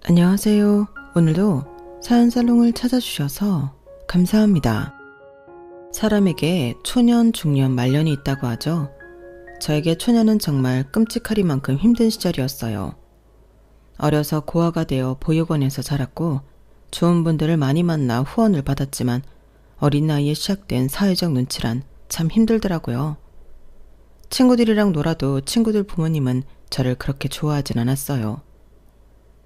안녕하세요. 오늘도 사연살롱을 찾아주셔서 감사합니다. 사람에게 초년, 중년, 말년이 있다고 하죠. 저에게 초년은 정말 끔찍하리만큼 힘든 시절이었어요. 어려서 고아가 되어 보육원에서 자랐고 좋은 분들을 많이 만나 후원을 받았지만 어린 나이에 시작된 사회적 눈치란 참 힘들더라고요. 친구들이랑 놀아도 친구들 부모님은 저를 그렇게 좋아하진 않았어요.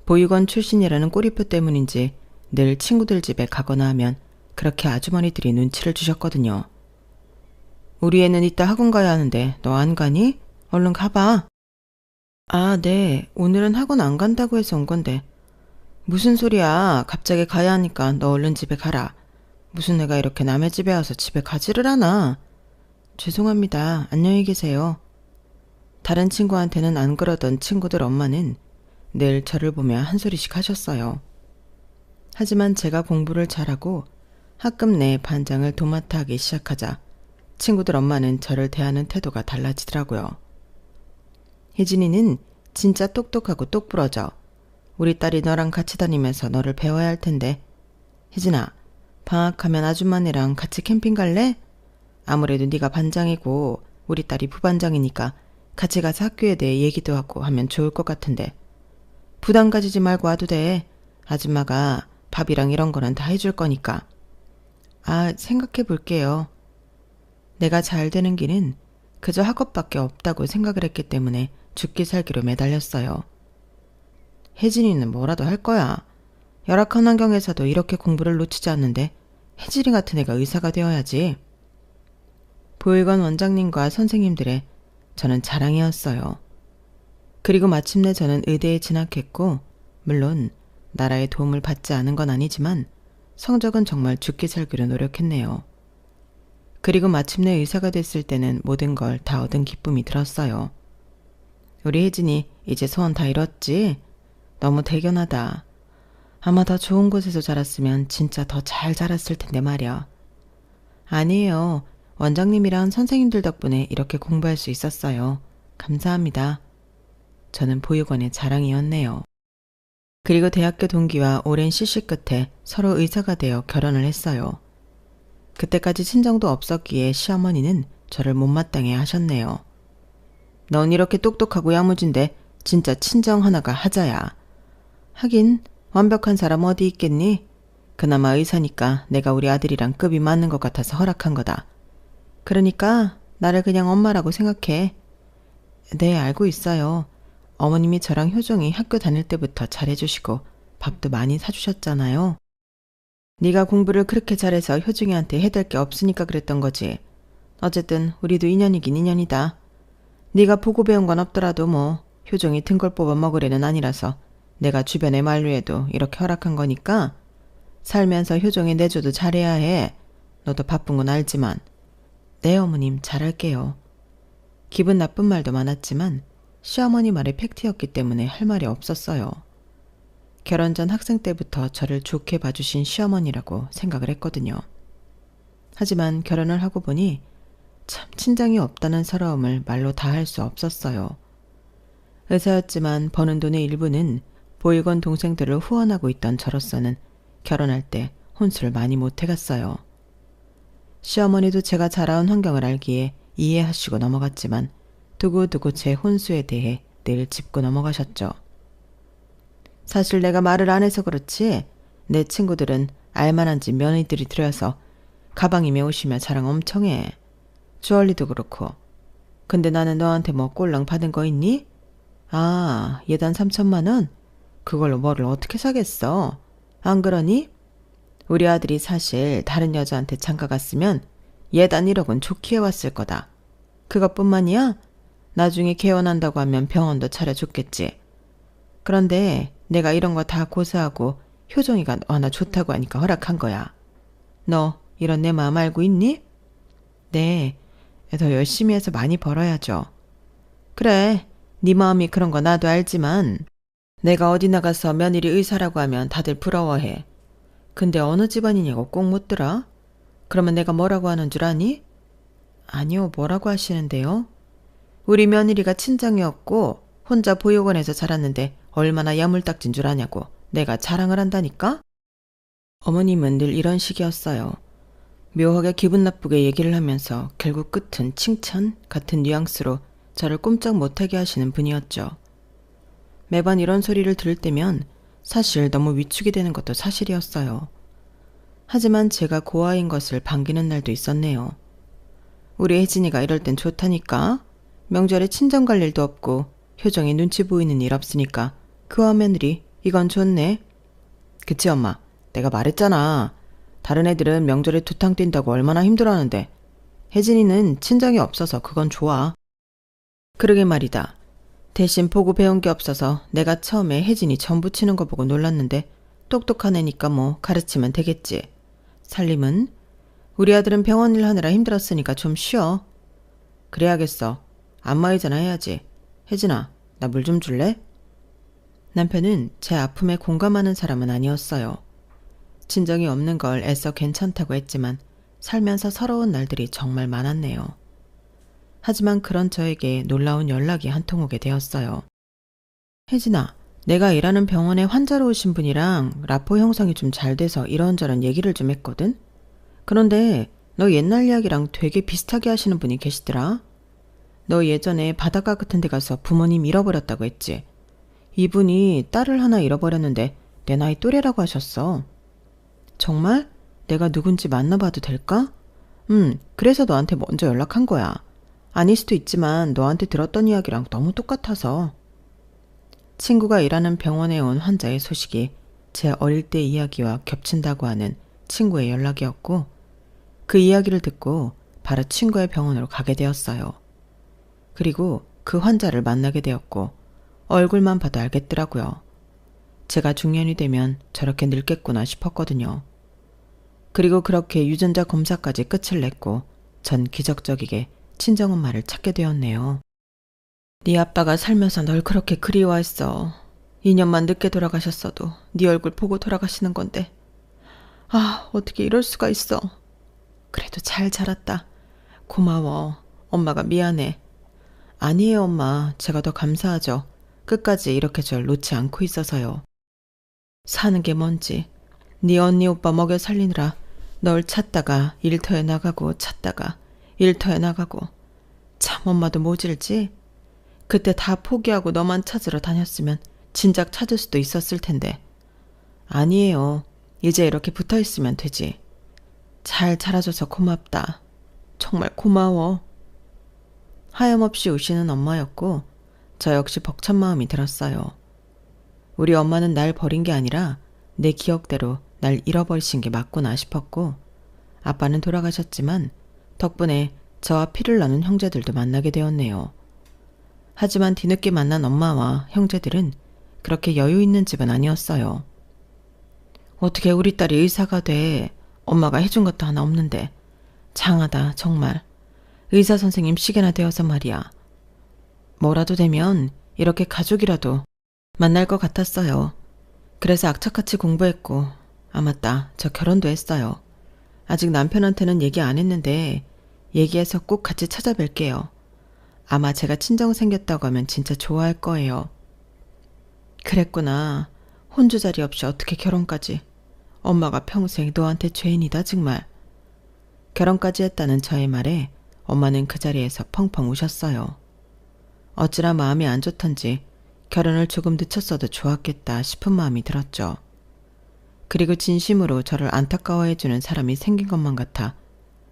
보육원 출신이라는 꼬리표 때문인지 늘 친구들 집에 가거나 하면 그렇게 아주머니들이 눈치를 주셨거든요. 우리 애는 이따 학원 가야 하는데 너 안 가니? 얼른 가봐. 아, 네. 오늘은 학원 안 간다고 해서 온 건데. 무슨 소리야. 갑자기 가야 하니까 너 얼른 집에 가라. 무슨 내가 이렇게 남의 집에 와서 집에 가지를 않아. 죄송합니다. 안녕히 계세요. 다른 친구한테는 안 그러던 친구들 엄마는 늘 저를 보며 한 소리씩 하셨어요. 하지만 제가 공부를 잘하고 학급 내 반장을 도맡아 하기 시작하자 친구들 엄마는 저를 대하는 태도가 달라지더라고요. 혜진이는 진짜 똑똑하고 똑부러져. 우리 딸이 너랑 같이 다니면서 너를 배워야 할 텐데. 혜진아, 방학하면 아줌마네랑 같이 캠핑 갈래? 아무래도 네가 반장이고 우리 딸이 부반장이니까 같이 가서 학교에 대해 얘기도 하고 하면 좋을 것 같은데. 부담 가지지 말고 와도 돼. 아줌마가 밥이랑 이런 거는 다 해줄 거니까. 아, 생각해 볼게요. 내가 잘 되는 길은 그저 학업밖에 없다고 생각을 했기 때문에 죽기 살기로 매달렸어요. 혜진이는 뭐라도 할 거야. 열악한 환경에서도 이렇게 공부를 놓치지 않는데 혜진이 같은 애가 의사가 되어야지. 보육원 원장님과 선생님들의 저는 자랑이었어요. 그리고 마침내 저는 의대에 진학했고 물론 나라의 도움을 받지 않은 건 아니지만 성적은 정말 죽기 살기로 노력했네요. 그리고 마침내 의사가 됐을 때는 모든 걸 다 얻은 기쁨이 들었어요. 우리 혜진이 이제 소원 다 이뤘지? 너무 대견하다. 아마 더 좋은 곳에서 자랐으면 진짜 더 잘 자랐을 텐데 말이야. 아니에요. 원장님이랑 선생님들 덕분에 이렇게 공부할 수 있었어요. 감사합니다. 저는 보육원의 자랑이었네요. 그리고 대학교 동기와 오랜 시시 끝에 서로 의사가 되어 결혼을 했어요. 그때까지 친정도 없었기에 시어머니는 저를 못마땅해 하셨네요. 넌 이렇게 똑똑하고 야무진데 진짜 친정 하나가 하자야. 하긴 완벽한 사람 어디 있겠니? 그나마 의사니까 내가 우리 아들이랑 급이 맞는 것 같아서 허락한 거다. 그러니까 나를 그냥 엄마라고 생각해. 네, 알고 있어요. 어머님이 저랑 효종이 학교 다닐 때부터 잘해주시고 밥도 많이 사주셨잖아요. 네가 공부를 그렇게 잘해서 효종이한테 해댈 게 없으니까 그랬던 거지. 어쨌든 우리도 인연이긴 인연이다. 네가 보고 배운 건 없더라도 뭐 효종이 등골 뽑아 먹을 애는 아니라서 내가 주변에 만류해도 이렇게 허락한 거니까 살면서 효종이 내줘도 잘해야 해. 너도 바쁜 건 알지만. 네, 어머님 잘할게요. 기분 나쁜 말도 많았지만 시어머니 말이 팩트였기 때문에 할 말이 없었어요. 결혼 전 학생 때부터 저를 좋게 봐주신 시어머니라고 생각을 했거든요. 하지만 결혼을 하고 보니 참 친정이 없다는 서러움을 말로 다 할 수 없었어요. 의사였지만 버는 돈의 일부는 보육원 동생들을 후원하고 있던 저로서는 결혼할 때 혼수를 많이 못해갔어요. 시어머니도 제가 자라온 환경을 알기에 이해하시고 넘어갔지만 두고두고 제 혼수에 대해 늘 짚고 넘어가셨죠. 사실 내가 말을 안 해서 그렇지 내 친구들은 알만한 집 며느리들이 들여서 가방이며 옷이며 자랑 엄청 해. 주얼리도 그렇고. 근데 나는 너한테 뭐 꼴랑 받은 거 있니? 아, 예단 3천만 원? 그걸로 뭐를 어떻게 사겠어? 안 그러니? 우리 아들이 사실 다른 여자한테 장가 갔으면 예단 1억은 좋게 해왔을 거다. 그것뿐만이야? 나중에 개원한다고 하면 병원도 차려줬겠지. 그런데 내가 이런 거 다 고사하고 효종이가 너 하나 좋다고 하니까 허락한 거야. 너 이런 내 마음 알고 있니? 네, 더 열심히 해서 많이 벌어야죠. 그래, 네 마음이 그런 거 나도 알지만 내가 어디 나가서 며느리 의사라고 하면 다들 부러워해. 근데 어느 집안이냐고 꼭 묻더라. 그러면 내가 뭐라고 하는 줄 아니? 아니요, 뭐라고 하시는데요? 우리 며느리가 친정이었고 혼자 보육원에서 자랐는데 얼마나 야물딱진 줄 아냐고. 내가 자랑을 한다니까? 어머님은 늘 이런 식이었어요. 묘하게 기분 나쁘게 얘기를 하면서 결국 끝은 칭찬 같은 뉘앙스로 저를 꼼짝 못하게 하시는 분이었죠. 매번 이런 소리를 들을 때면 사실 너무 위축이 되는 것도 사실이었어요. 하지만 제가 고아인 것을 반기는 날도 있었네요. 우리 혜진이가 이럴 땐 좋다니까. 명절에 친정 갈 일도 없고 효정이 눈치 보이는 일 없으니까 그와 며느리 이건 좋네. 그치 엄마, 내가 말했잖아. 다른 애들은 명절에 두탕 뛴다고 얼마나 힘들어하는데 혜진이는 친정이 없어서 그건 좋아. 그러게 말이다. 대신 보고 배운 게 없어서 내가 처음에 혜진이 전 부치는 거 보고 놀랐는데 똑똑한 애니까 뭐 가르치면 되겠지. 살림은? 우리 아들은 병원 일 하느라 힘들었으니까 좀 쉬어. 그래야겠어. 안마의자나 해야지. 혜진아, 나 물 좀 줄래? 남편은 제 아픔에 공감하는 사람은 아니었어요. 친정이 없는 걸 애써 괜찮다고 했지만 살면서 서러운 날들이 정말 많았네요. 하지만 그런 저에게 놀라운 연락이 한 통 오게 되었어요. 혜진아, 내가 일하는 병원에 환자로 오신 분이랑 라포 형성이 좀 잘 돼서 이런저런 얘기를 좀 했거든? 그런데 너 옛날 이야기랑 되게 비슷하게 하시는 분이 계시더라. 너 예전에 바닷가 같은 데 가서 부모님 잃어버렸다고 했지. 이분이 딸을 하나 잃어버렸는데 내 나이 또래라고 하셨어. 정말? 내가 누군지 만나봐도 될까? 그래서 너한테 먼저 연락한 거야. 아닐 수도 있지만 너한테 들었던 이야기랑 너무 똑같아서. 친구가 일하는 병원에 온 환자의 소식이 제 어릴 때 이야기와 겹친다고 하는 친구의 연락이었고 그 이야기를 듣고 바로 친구의 병원으로 가게 되었어요. 그리고 그 환자를 만나게 되었고 얼굴만 봐도 알겠더라고요. 제가 중년이 되면 저렇게 늙겠구나 싶었거든요. 그리고 그렇게 유전자 검사까지 끝을 냈고 전 기적적이게 친정엄마를 찾게 되었네요. 네 아빠가 살면서 널 그렇게 그리워했어. 2년만 늦게 돌아가셨어도 네 얼굴 보고 돌아가시는 건데. 아, 어떻게 이럴 수가 있어. 그래도 잘 자랐다. 고마워. 엄마가 미안해. 아니에요, 엄마. 제가 더 감사하죠. 끝까지 이렇게 절 놓지 않고 있어서요. 사는 게 뭔지. 네 언니 오빠 먹여 살리느라 널 찾다가 일터에 나가고 찾다가 일터에 나가고. 참 엄마도 모질지? 그때 다 포기하고 너만 찾으러 다녔으면 진작 찾을 수도 있었을 텐데. 아니에요. 이제 이렇게 붙어있으면 되지. 잘 자라줘서 고맙다. 정말 고마워. 하염없이 우시는 엄마였고 저 역시 벅찬 마음이 들었어요. 우리 엄마는 날 버린 게 아니라 내 기억대로 날 잃어버리신 게 맞구나 싶었고 아빠는 돌아가셨지만 덕분에 저와 피를 나눈 형제들도 만나게 되었네요. 하지만 뒤늦게 만난 엄마와 형제들은 그렇게 여유 있는 집은 아니었어요. 어떻게 우리 딸이 의사가 돼. 엄마가 해준 것도 하나 없는데. 장하다 정말. 의사 선생님 시계나 되어서 말이야. 뭐라도 되면 이렇게 가족이라도 만날 것 같았어요. 그래서 악착같이 공부했고 아 맞다 저 결혼도 했어요. 아직 남편한테는 얘기 안 했는데 얘기해서 꼭 같이 찾아뵐게요. 아마 제가 친정 생겼다고 하면 진짜 좋아할 거예요. 그랬구나. 혼주 자리 없이 어떻게 결혼까지. 엄마가 평생 너한테 죄인이다 정말. 결혼까지 했다는 저의 말에 엄마는 그 자리에서 펑펑 우셨어요. 어찌나 마음이 안 좋던지 결혼을 조금 늦췄어도 좋았겠다 싶은 마음이 들었죠. 그리고 진심으로 저를 안타까워해주는 사람이 생긴 것만 같아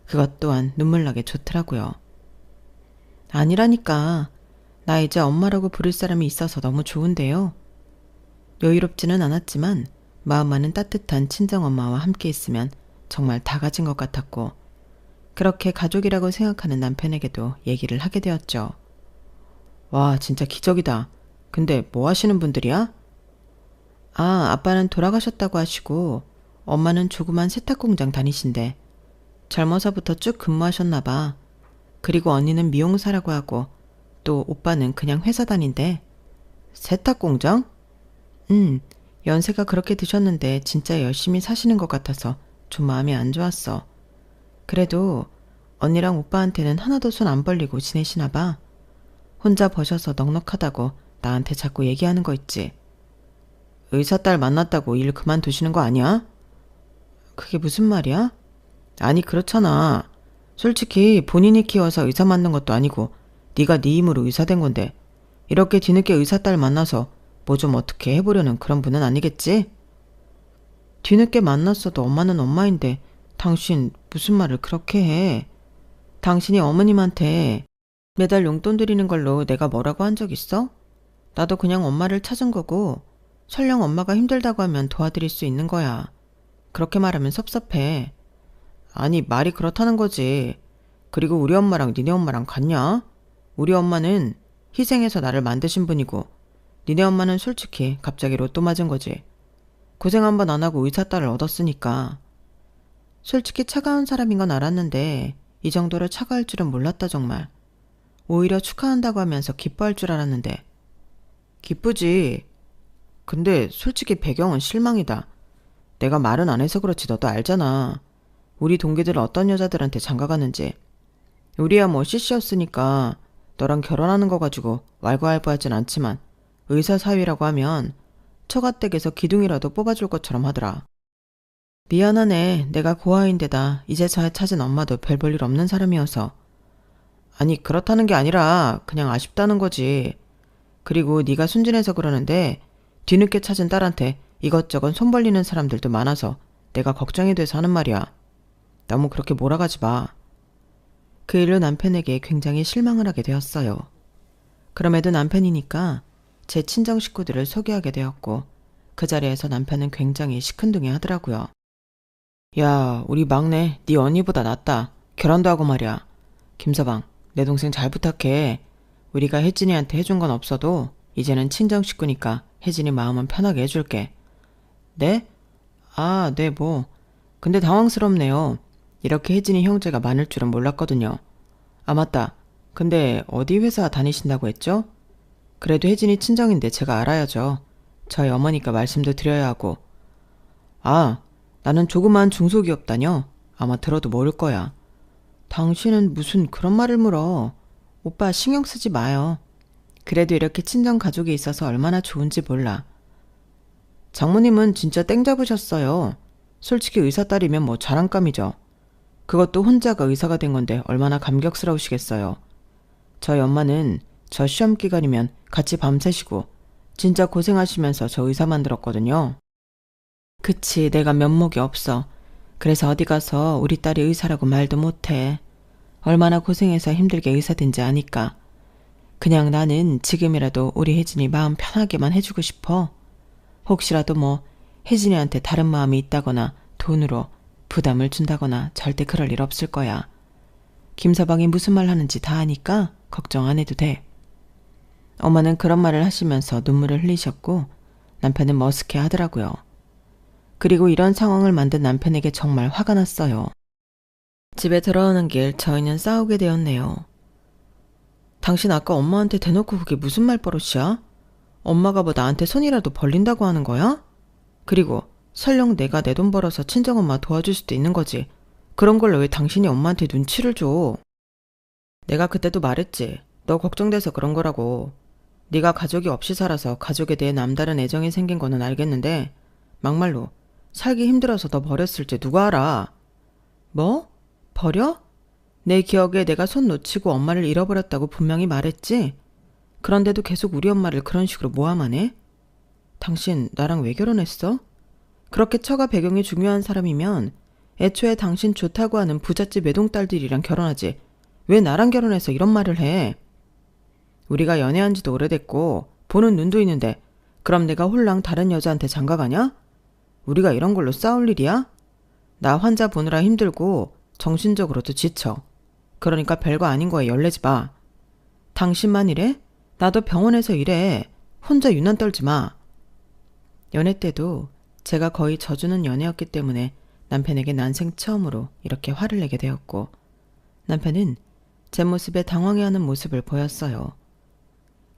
그것 또한 눈물나게 좋더라고요. 아니라니까. 나 이제 엄마라고 부를 사람이 있어서 너무 좋은데요. 여유롭지는 않았지만 마음만은 따뜻한 친정엄마와 함께 있으면 정말 다 가진 것 같았고 그렇게 가족이라고 생각하는 남편에게도 얘기를 하게 되었죠. 와, 진짜 기적이다. 근데 뭐 하시는 분들이야? 아, 아빠는 돌아가셨다고 하시고 엄마는 조그만 세탁공장 다니신대. 젊어서부터 쭉 근무하셨나 봐. 그리고 언니는 미용사라고 하고 또 오빠는 그냥 회사 다닌대. 세탁공장? 연세가 그렇게 드셨는데 진짜 열심히 사시는 것 같아서 좀 마음이 안 좋았어. 그래도 언니랑 오빠한테는 하나도 손 안 벌리고 지내시나 봐. 혼자 버셔서 넉넉하다고 나한테 자꾸 얘기하는 거 있지. 의사 딸 만났다고 일 그만두시는 거 아니야? 그게 무슨 말이야? 아니 그렇잖아. 솔직히 본인이 키워서 의사 만난 것도 아니고 네가 네 힘으로 의사 된 건데 이렇게 뒤늦게 의사 딸 만나서 뭐 좀 어떻게 해보려는 그런 분은 아니겠지? 뒤늦게 만났어도 엄마는 엄마인데 당신 무슨 말을 그렇게 해? 당신이 어머님한테 매달 용돈 드리는 걸로 내가 뭐라고 한 적 있어? 나도 그냥 엄마를 찾은 거고 설령 엄마가 힘들다고 하면 도와드릴 수 있는 거야. 그렇게 말하면 섭섭해. 아니 말이 그렇다는 거지. 그리고 우리 엄마랑 니네 엄마랑 같냐? 우리 엄마는 희생해서 나를 만드신 분이고 니네 엄마는 솔직히 갑자기 로또 맞은 거지. 고생 한번 안 하고 의사 딸을 얻었으니까. 솔직히 차가운 사람인 건 알았는데 이 정도로 차가울 줄은 몰랐다 정말. 오히려 축하한다고 하면서 기뻐할 줄 알았는데. 기쁘지. 근데 솔직히 배경은 실망이다. 내가 말은 안 해서 그렇지 너도 알잖아. 우리 동기들 어떤 여자들한테 장가가는지. 우리야 뭐 CC였으니까 너랑 결혼하는 거 가지고 왈가왈부하진 않지만 의사 사위라고 하면 처가댁에서 기둥이라도 뽑아줄 것처럼 하더라. 미안하네. 내가 고아인데다 이제서야 찾은 엄마도 별 볼 일 없는 사람이어서. 아니 그렇다는 게 아니라 그냥 아쉽다는 거지. 그리고 네가 순진해서 그러는데 뒤늦게 찾은 딸한테 이것저것 손 벌리는 사람들도 많아서 내가 걱정이 돼서 하는 말이야. 너무 그렇게 몰아가지 마. 그 일로 남편에게 굉장히 실망을 하게 되었어요. 그럼에도 남편이니까 제 친정 식구들을 소개하게 되었고 그 자리에서 남편은 굉장히 시큰둥해 하더라고요. 야, 우리 막내 네 언니보다 낫다. 결혼도 하고 말이야. 김서방, 내 동생 잘 부탁해. 우리가 혜진이한테 해준 건 없어도 이제는 친정 식구니까 혜진이 마음은 편하게 해줄게. 네? 아, 네 뭐. 근데 당황스럽네요. 이렇게 혜진이 형제가 많을 줄은 몰랐거든요. 아 맞다. 근데 어디 회사 다니신다고 했죠? 그래도 혜진이 친정인데 제가 알아야죠. 저희 어머니가 말씀도 드려야 하고. 아, 나는 조그만 중소기업 다녀. 아마 들어도 모를 거야. 당신은 무슨 그런 말을 물어. 오빠 신경 쓰지 마요. 그래도 이렇게 친정 가족이 있어서 얼마나 좋은지 몰라. 장모님은 진짜 땡 잡으셨어요. 솔직히 의사 딸이면 뭐 자랑감이죠. 그것도 혼자가 의사가 된 건데 얼마나 감격스러우시겠어요. 저희 엄마는 저 시험 기간이면 같이 밤새시고 진짜 고생하시면서 저 의사 만들었거든요. 그치, 내가 면목이 없어. 그래서 어디 가서 우리 딸이 의사라고 말도 못해. 얼마나 고생해서 힘들게 의사 된지 아니까. 그냥 나는 지금이라도 우리 혜진이 마음 편하게만 해주고 싶어. 혹시라도 뭐 혜진이한테 다른 마음이 있다거나 돈으로 부담을 준다거나 절대 그럴 일 없을 거야. 김서방이 무슨 말 하는지 다 아니까 걱정 안 해도 돼. 엄마는 그런 말을 하시면서 눈물을 흘리셨고 남편은 머쓱해 하더라고요. 그리고 이런 상황을 만든 남편에게 정말 화가 났어요. 집에 들어오는 길 저희는 싸우게 되었네요. 당신 아까 엄마한테 대놓고 그게 무슨 말버릇이야? 엄마가 뭐 나한테 손이라도 벌린다고 하는 거야? 그리고 설령 내가 내 돈 벌어서 친정엄마 도와줄 수도 있는 거지. 그런 걸로 왜 당신이 엄마한테 눈치를 줘? 내가 그때도 말했지. 너 걱정돼서 그런 거라고. 네가 가족이 없이 살아서 가족에 대해 남다른 애정이 생긴 거는 알겠는데 막말로 살기 힘들어서 너 버렸을지 누가 알아? 뭐? 버려? 내 기억에 내가 손 놓치고 엄마를 잃어버렸다고 분명히 말했지? 그런데도 계속 우리 엄마를 그런 식으로 모함하네? 당신 나랑 왜 결혼했어? 그렇게 처가 배경이 중요한 사람이면 애초에 당신 좋다고 하는 부잣집 외동딸들이랑 결혼하지. 왜 나랑 결혼해서 이런 말을 해? 우리가 연애한 지도 오래됐고 보는 눈도 있는데 그럼 내가 홀랑 다른 여자한테 장가가냐? 우리가 이런 걸로 싸울 일이야? 나 환자 보느라 힘들고 정신적으로도 지쳐. 그러니까 별거 아닌 거에 열내지 마. 당신만 이래? 나도 병원에서 일해. 혼자 유난 떨지 마. 연애 때도 제가 거의 져주는 연애였기 때문에 남편에게 난생 처음으로 이렇게 화를 내게 되었고 남편은 제 모습에 당황해하는 모습을 보였어요.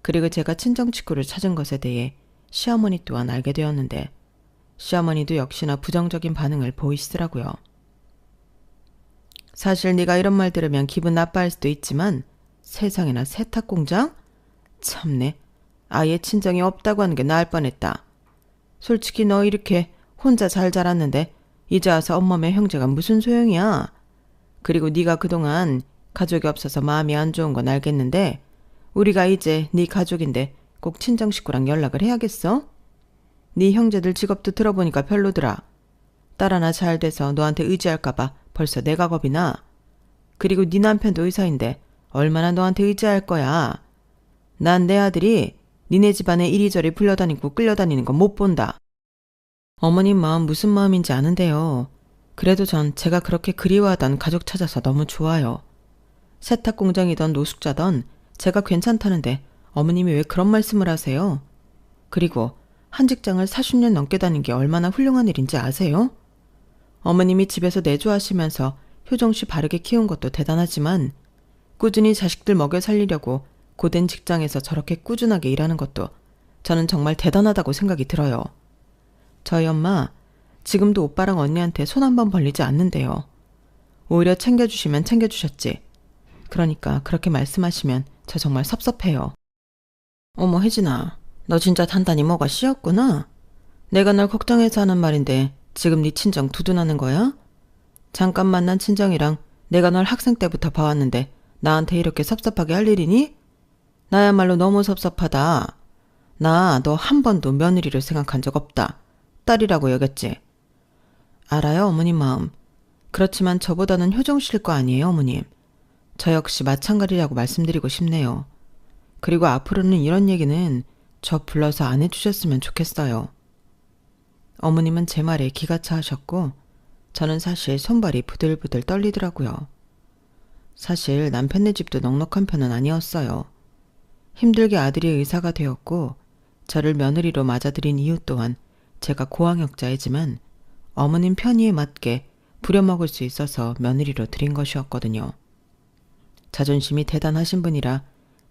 그리고 제가 친정 식구를 찾은 것에 대해 시어머니 또한 알게 되었는데 시어머니도 역시나 부정적인 반응을 보이시더라고요. 사실 네가 이런 말 들으면 기분 나빠할 수도 있지만 세상에나 세탁공장? 참네. 아예 친정이 없다고 하는 게 나을 뻔했다. 솔직히 너 이렇게 혼자 잘 자랐는데 이제 와서 엄마며 형제가 무슨 소용이야. 그리고 네가 그동안 가족이 없어서 마음이 안 좋은 건 알겠는데 우리가 이제 네 가족인데 꼭 친정 식구랑 연락을 해야겠어? 네 형제들 직업도 들어보니까 별로더라. 딸 하나 잘 돼서 너한테 의지할까 봐 벌써 내가 겁이 나. 그리고 네 남편도 의사인데 얼마나 너한테 의지할 거야. 난 내 아들이 니네 집안에 이리저리 불려다니고 끌려다니는 거 못 본다. 어머님 마음 무슨 마음인지 아는데요. 그래도 전 제가 그렇게 그리워하던 가족 찾아서 너무 좋아요. 세탁 공장이던 노숙자던 제가 괜찮다는데 어머님이 왜 그런 말씀을 하세요? 그리고 한 직장을 40년 넘게 다닌 게 얼마나 훌륭한 일인지 아세요? 어머님이 집에서 내조하시면서 효정씨 바르게 키운 것도 대단하지만 꾸준히 자식들 먹여 살리려고 고된 직장에서 저렇게 꾸준하게 일하는 것도 저는 정말 대단하다고 생각이 들어요. 저희 엄마 지금도 오빠랑 언니한테 손 한 번 벌리지 않는데요. 오히려 챙겨주시면 챙겨주셨지. 그러니까 그렇게 말씀하시면 저 정말 섭섭해요. 어머 혜진아, 너 진짜 단단히 뭐가 씌었구나. 내가 널 걱정해서 하는 말인데 지금 네 친정 두둔하는 거야? 잠깐 만난 친정이랑 내가 널 학생 때부터 봐왔는데 나한테 이렇게 섭섭하게 할 일이니? 나야말로 너무 섭섭하다. 나 너 한 번도 며느리를 생각한 적 없다. 딸이라고 여겼지. 알아요, 어머님 마음. 그렇지만 저보다는 효정씨일 거 아니에요, 어머님. 저 역시 마찬가지라고 말씀드리고 싶네요. 그리고 앞으로는 이런 얘기는 저 불러서 안 해주셨으면 좋겠어요. 어머님은 제 말에 기가 차하셨고 저는 사실 손발이 부들부들 떨리더라고요. 사실 남편네 집도 넉넉한 편은 아니었어요. 힘들게 아들이 의사가 되었고 저를 며느리로 맞아들인 이유 또한 제가 고학력자이지만 어머님 편의에 맞게 부려먹을 수 있어서 며느리로 들인 것이었거든요. 자존심이 대단하신 분이라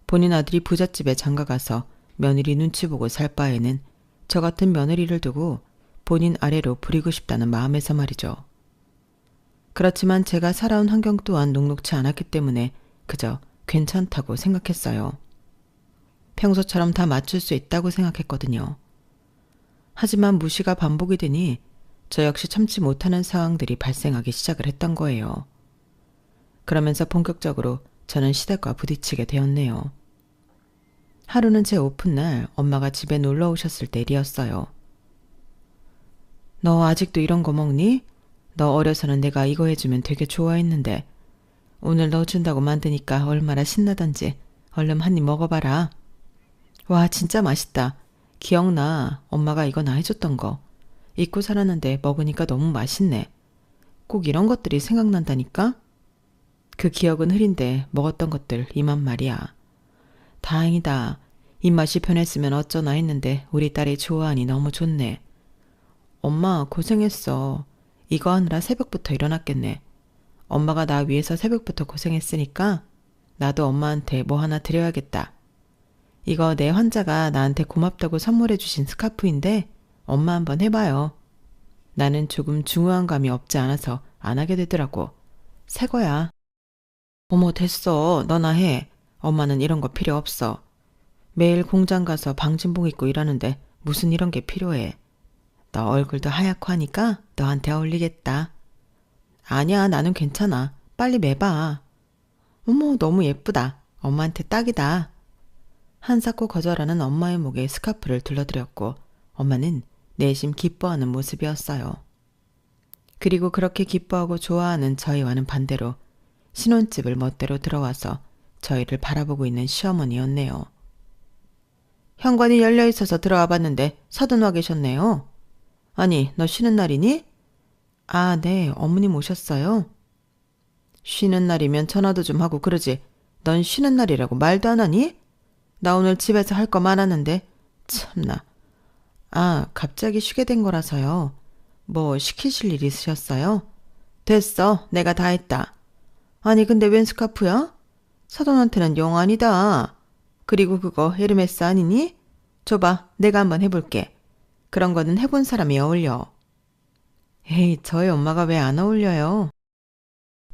본인 아들이 부잣집에 장가가서 며느리 눈치 보고 살 바에는 저 같은 며느리를 두고 본인 아래로 부리고 싶다는 마음에서 말이죠. 그렇지만 제가 살아온 환경 또한 녹록치 않았기 때문에 그저 괜찮다고 생각했어요. 평소처럼 다 맞출 수 있다고 생각했거든요. 하지만 무시가 반복이 되니 저 역시 참지 못하는 상황들이 발생하기 시작을 했던 거예요. 그러면서 본격적으로 저는 시댁과 부딪히게 되었네요. 하루는 제 오픈날 엄마가 집에 놀러 오셨을 때 일이었어요. 너 아직도 이런 거 먹니? 너 어려서는 내가 이거 해주면 되게 좋아했는데 오늘 너 준다고 만드니까 얼마나 신나던지 얼른 한 입 먹어봐라. 와 진짜 맛있다. 기억나. 엄마가 이거 나 해줬던 거. 잊고 살았는데 먹으니까 너무 맛있네. 꼭 이런 것들이 생각난다니까? 그 기억은 흐린데 먹었던 것들 이만 말이야. 다행이다. 입맛이 변했으면 어쩌나 했는데 우리 딸이 좋아하니 너무 좋네. 엄마 고생했어. 이거 하느라 새벽부터 일어났겠네. 엄마가 나 위해서 새벽부터 고생했으니까 나도 엄마한테 뭐 하나 드려야겠다. 이거 내 환자가 나한테 고맙다고 선물해 주신 스카프인데 엄마 한번 해봐요. 나는 조금 중후한 감이 없지 않아서 안 하게 되더라고. 새 거야. 어머 됐어. 너나 해. 엄마는 이런 거 필요 없어. 매일 공장 가서 방진복 입고 일하는데 무슨 이런 게 필요해. 너 얼굴도 하얗고 하니까 너한테 어울리겠다. 아니야 나는 괜찮아. 빨리 매봐. 어머 너무 예쁘다. 엄마한테 딱이다. 한사코 거절하는 엄마의 목에 스카프를 둘러드렸고 엄마는 내심 기뻐하는 모습이었어요. 그리고 그렇게 기뻐하고 좋아하는 저희와는 반대로 신혼집을 멋대로 들어와서 저희를 바라보고 있는 시어머니였네요. 현관이 열려있어서 들어와 봤는데 서든 와 계셨네요. 아니 너 쉬는 날이니? 아 네 어머님 오셨어요? 쉬는 날이면 전화도 좀 하고 그러지. 넌 쉬는 날이라고 말도 안 하니? 나 오늘 집에서 할 거 많았는데 참나. 아 갑자기 쉬게 된 거라서요. 뭐 시키실 일 있으셨어요? 됐어 내가 다 했다. 아니 근데 웬 스카프야? 사돈한테는 영 아니다. 그리고 그거 헤르메스 아니니? 줘봐 내가 한번 해볼게. 그런 거는 해본 사람이 어울려. 에이 저희 엄마가 왜 안 어울려요?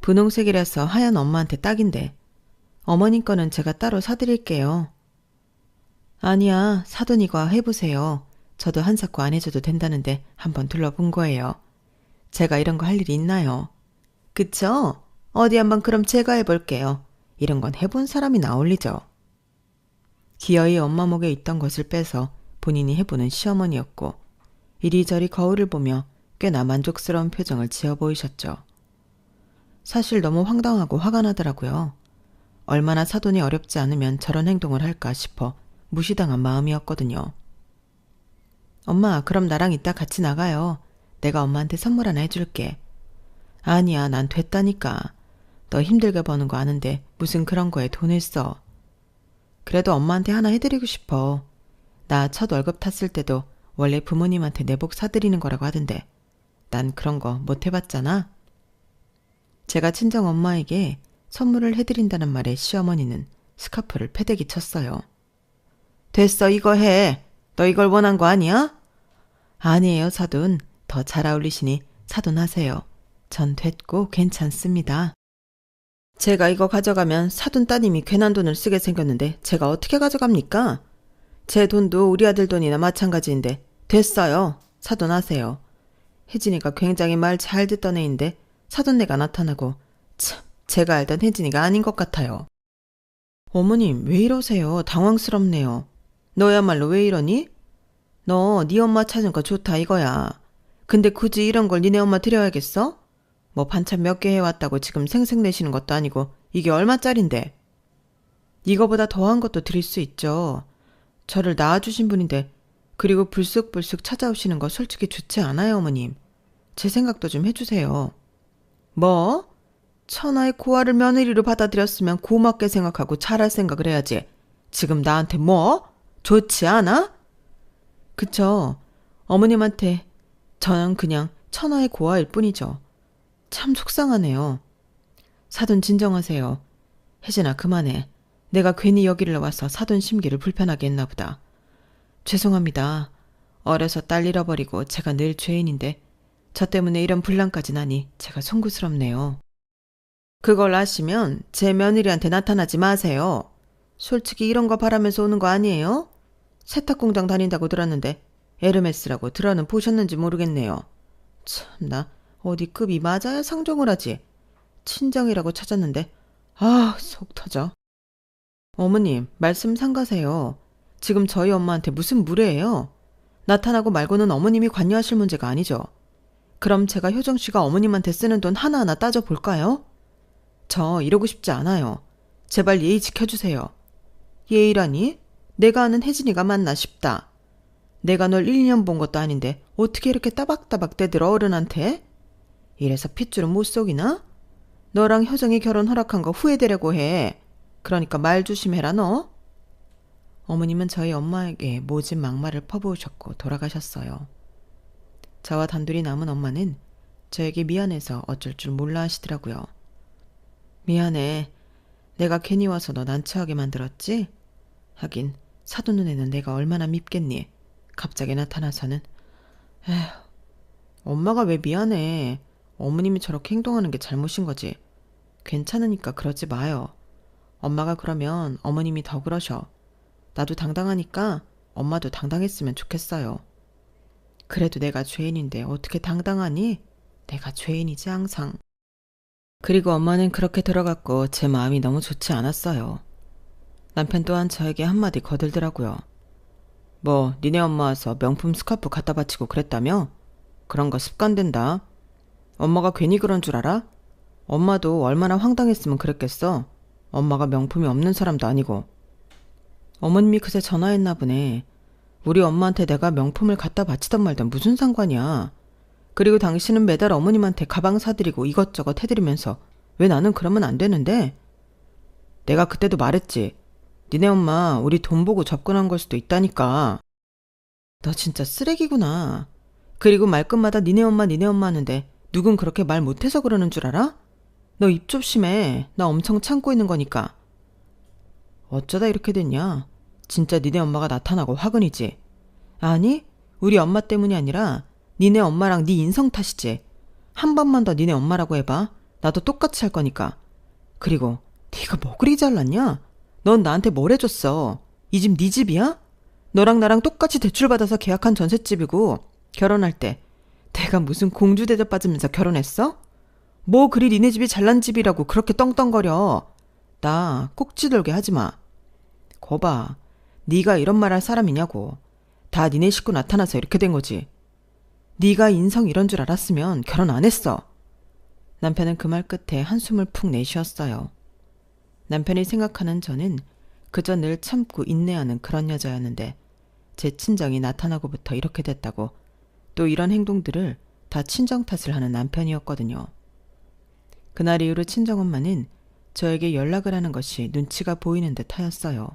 분홍색이라서 하얀 엄마한테 딱인데. 어머님 거는 제가 따로 사드릴게요. 아니야 사돈 이거 해보세요. 저도 한사코 안 해줘도 된다는데 한번 둘러본 거예요. 제가 이런 거 할 일이 있나요? 그쵸? 어디 한번 그럼 제가 해볼게요. 이런 건 해본 사람이 나올리죠. 기어이 엄마 목에 있던 것을 빼서 본인이 해보는 시어머니였고 이리저리 거울을 보며 꽤나 만족스러운 표정을 지어 보이셨죠. 사실 너무 황당하고 화가 나더라고요. 얼마나 사돈이 어렵지 않으면 저런 행동을 할까 싶어 무시당한 마음이었거든요. 엄마, 그럼 나랑 이따 같이 나가요. 내가 엄마한테 선물 하나 해줄게. 아니야, 난 됐다니까. 너 힘들게 버는 거 아는데 무슨 그런 거에 돈을 써. 그래도 엄마한테 하나 해드리고 싶어. 나 첫 월급 탔을 때도 원래 부모님한테 내복 사드리는 거라고 하던데 난 그런 거 못 해봤잖아. 제가 친정 엄마에게 선물을 해드린다는 말에 시어머니는 스카프를 패대기 쳤어요. 됐어, 이거 해. 너 이걸 원한 거 아니야? 아니에요, 사돈. 더 잘 어울리시니 사돈 하세요. 전 됐고 괜찮습니다. 제가 이거 가져가면 사돈 따님이 괜한 돈을 쓰게 생겼는데 제가 어떻게 가져갑니까? 제 돈도 우리 아들 돈이나 마찬가지인데 됐어요. 사돈 하세요. 혜진이가 굉장히 말 잘 듣던 애인데 사돈네가 나타나고 참 제가 알던 혜진이가 아닌 것 같아요. 어머님 왜 이러세요? 당황스럽네요. 너야말로 왜 이러니? 너 네 엄마 찾은 거 좋다 이거야. 근데 굳이 이런 걸 니네 엄마 드려야겠어? 뭐 반찬 몇 개 해왔다고 지금 생색내시는 것도 아니고 이게 얼마짜린데? 이거보다 더한 것도 드릴 수 있죠. 저를 낳아주신 분인데 그리고 불쑥불쑥 찾아오시는 거 솔직히 좋지 않아요, 어머님. 제 생각도 좀 해주세요. 뭐? 천하의 고아를 며느리로 받아들였으면 고맙게 생각하고 잘할 생각을 해야지. 지금 나한테 뭐? 좋지 않아? 그쵸. 어머님한테 저는 그냥 천하의 고아일 뿐이죠. 참 속상하네요. 사돈 진정하세요. 혜진아 그만해. 내가 괜히 여기를 와서 사돈 심기를 불편하게 했나 보다. 죄송합니다. 어려서 딸 잃어버리고 제가 늘 죄인인데 저 때문에 이런 분란까지 나니 제가 송구스럽네요. 그걸 아시면 제 며느리한테 나타나지 마세요. 솔직히 이런 거 바라면서 오는 거 아니에요? 세탁공장 다닌다고 들었는데 에르메스라고 들어는 보셨는지 모르겠네요. 참나 어디 급이 맞아야 상종을 하지. 친정이라고 찾았는데 속 터져. 어머님 말씀 삼가세요. 지금 저희 엄마한테 무슨 무례예요? 나타나고 말고는 어머님이 관여하실 문제가 아니죠. 그럼 제가 효정씨가 어머님한테 쓰는 돈 하나하나 따져볼까요? 저 이러고 싶지 않아요. 제발 예의 지켜주세요. 예의라니? 내가 아는 혜진이가 맞나 싶다. 내가 널 1년 본 것도 아닌데 어떻게 이렇게 따박따박 떼들어 어른한테? 이래서 핏줄은 못 속이나? 너랑 효정이 결혼 허락한 거 후회되려고 해. 그러니까 말 조심해라 너. 어머님은 저희 엄마에게 모진 막말을 퍼부으셨고 돌아가셨어요. 저와 단둘이 남은 엄마는 저에게 미안해서 어쩔 줄 몰라 하시더라고요. 미안해. 내가 괜히 와서 너 난처하게 만들었지? 하긴 사돈 눈에는 내가 얼마나 밉겠니? 갑자기 나타나서는 에휴, 엄마가 왜 미안해. 어머님이 저렇게 행동하는 게 잘못인 거지. 괜찮으니까 그러지 마요. 엄마가 그러면 어머님이 더 그러셔. 나도 당당하니까 엄마도 당당했으면 좋겠어요. 그래도 내가 죄인인데 어떻게 당당하니? 내가 죄인이지 항상. 그리고 엄마는 그렇게 들어갔고 제 마음이 너무 좋지 않았어요. 남편 또한 저에게 한마디 거들더라고요. 뭐 니네 엄마 와서 명품 스카프 갖다 바치고 그랬다며? 그런 거 습관된다. 엄마가 괜히 그런 줄 알아? 엄마도 얼마나 황당했으면 그랬겠어. 엄마가 명품이 없는 사람도 아니고. 어머님이 그새 전화했나 보네. 우리 엄마한테 내가 명품을 갖다 바치던 말던 무슨 상관이야. 그리고 당신은 매달 어머님한테 가방 사드리고 이것저것 해드리면서 왜 나는 그러면 안 되는데? 내가 그때도 말했지. 니네 엄마 우리 돈 보고 접근한 걸 수도 있다니까. 너 진짜 쓰레기구나. 그리고 말끝마다 니네 엄마 하는데 누군 그렇게 말 못해서 그러는 줄 알아? 너 입 좀 심해. 나 엄청 참고 있는 거니까. 어쩌다 이렇게 됐냐? 진짜 니네 엄마가 나타나고 화근이지. 아니 우리 엄마 때문이 아니라 니네 엄마랑 네 인성 탓이지. 한 번만 더 니네 엄마라고 해봐. 나도 똑같이 할 거니까. 그리고 네가 뭐 그리 잘났냐? 넌 나한테 뭘 해줬어? 이 집 네 집이야? 너랑 나랑 똑같이 대출받아서 계약한 전셋집이고 결혼할 때 내가 무슨 공주 대접 받으면서 결혼했어? 뭐 그리 니네 집이 잘난 집이라고 그렇게 떵떵거려. 나 꼭지 돌게 하지 마. 거봐, 네가 이런 말 할 사람이냐고. 다 니네 식구 나타나서 이렇게 된 거지. 네가 인성 이런 줄 알았으면 결혼 안 했어. 남편은 그 말 끝에 한숨을 푹 내쉬었어요. 남편이 생각하는 저는 그저 늘 참고 인내하는 그런 여자였는데 제 친정이 나타나고부터 이렇게 됐다고 또 이런 행동들을 다 친정 탓을 하는 남편이었거든요. 그날 이후로 친정엄마는 저에게 연락을 하는 것이 눈치가 보이는 듯 하였어요.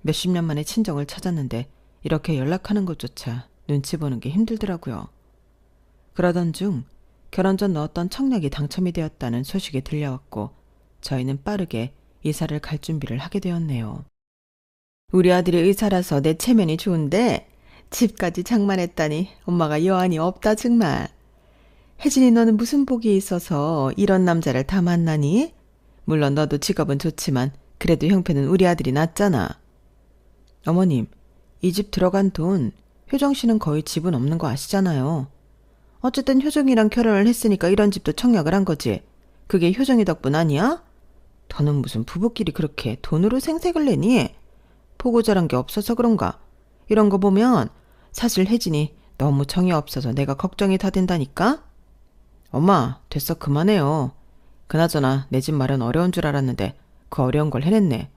몇십 년 만에 친정을 찾았는데 이렇게 연락하는 것조차 눈치 보는 게 힘들더라고요. 그러던 중 결혼 전 넣었던 청약이 당첨이 되었다는 소식이 들려왔고 저희는 빠르게 이사를 갈 준비를 하게 되었네요. 우리 아들이 의사라서 내 체면이 좋은데 집까지 장만했다니 엄마가 여한이 없다 정말. 혜진이 너는 무슨 복이 있어서 이런 남자를 다 만나니? 물론 너도 직업은 좋지만 그래도 형편은 우리 아들이 낫잖아. 어머님, 이 집 들어간 돈 효정 씨는 거의 집은 없는 거 아시잖아요. 어쨌든 효정이랑 결혼을 했으니까 이런 집도 청약을 한 거지. 그게 효정이 덕분 아니야? 너는 무슨 부부끼리 그렇게 돈으로 생색을 내니? 보고 자란 게 없어서 그런가? 이런 거 보면 사실 혜진이 너무 정이 없어서 내가 걱정이 다 된다니까? 엄마, 됐어 그만해요. 그나저나 내 집 마련 어려운 줄 알았는데 그 어려운 걸 해냈네.